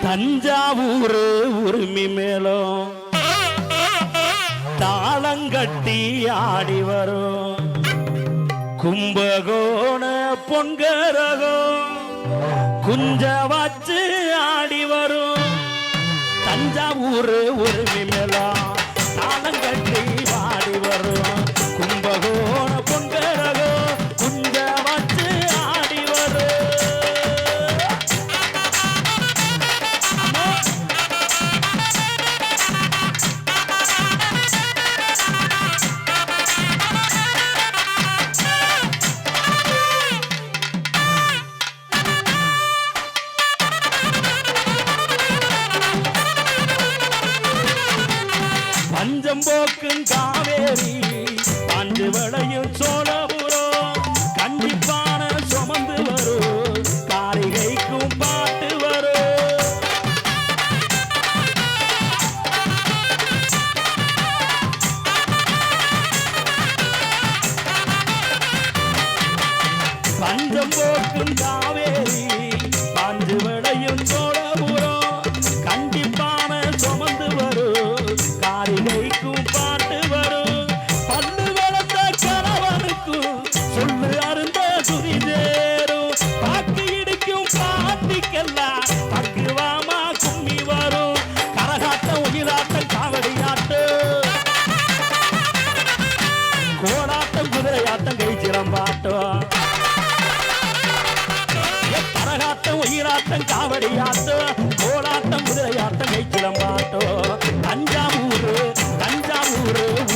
தஞ்சாவூர் உரிமை மேலும் தாளங்கட்டி ஆடி வரும் கும்பகோண பொன்கரகம் குஞ்ச வச்சு ஆடி வரும் தஞ்சாவூர் உரிமை மேலும் தாளங்கட்டி ஆடி வரும் கும்பகோண பொன்கரகம் குஞ்ச வச்சு ஆடி வரும் பஞ்சம்போக்கும் காவேரி பாஞ்சு வளையும் சோழபுரம் கண்டிப்பான சுமந்து வரும் காரிகைக்கும் பாட்டு வரும் பஞ்சம்போக்கும் காவேரி பாஞ்சு வளையும் சோழபுரம் கண்டிப்பான சுமந்து வரும் காரிகைக்கும் பாட்டு வரும் பல்லு வளர்ந்த கணவனுக்கும் சொல்லு அருந்த சுதி சேரும் பாக்கு இடிக்கும் பாட்டிக்கெல்லாம் பக்குவாமா கும்மி வரும் கரகாட்டம் உயிராட்டம் காவடியாட்டம் கோலாட்டம் குதிரையாட்டம் கைச்சிலம் பாட்டம் கரகாட்டம் உயிராட்டம் காவடியாட்டம் கோலாட்டம் குதிரையாட்டம் கைச்சிலம் பாட்டம் தஞ்சாவூர்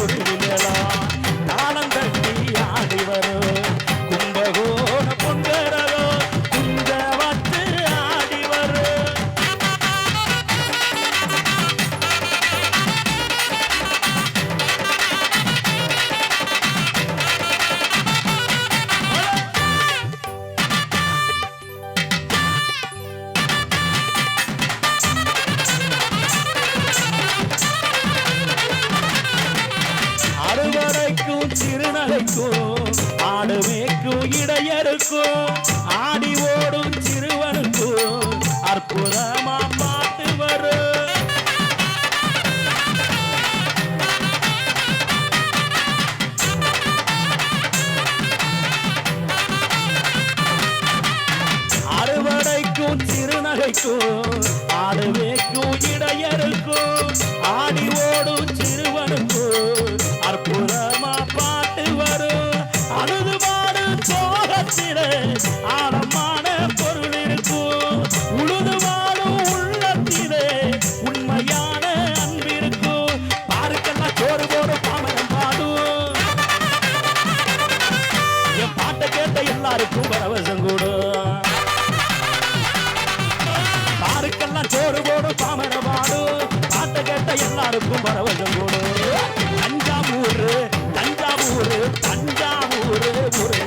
உரிமை மேளம் தாளங்கட்டி ஆடி வரும் கும்பகோண பொன்கரகம் குஞ்ச வச்சு ஆடி வரும் அறுவடைக்கும் சிறுநகைக்கும் ஆடு மேய்க்கும் இடையருக்கும் ஆடி ஓடும் சிறுவனுக்கும் அற்புதமா பாட்டு வரும் அறுவடைக்கும் சிறுநகைக்கும் ஆடு மேய்க்கும் இடையருக்கும் ஆடி ஓடும் சிறுவனுக்கும் அற்புதமா பாட்டு வரும் அழுது பாடு சோகத்திலே ஆழமான பொருள் இருக்கும் உழுது வாழும் உள்ளத்திலே உண்மையான அன்பு இருக்கும் பாருக்கெல்லாம் சோறு போடும் பாமரம் பாடும் என் பாட்டை கேட்ட எல்லாருக்கும் பரவசம் கூடும் பாருக்கெல்லாம் சோறு போடும் பாமரம் பாடும் பாட்டை கேட்ட எல்லாருக்கும் பரவசம் கூடும் தஞ்சாவூர் ஒரு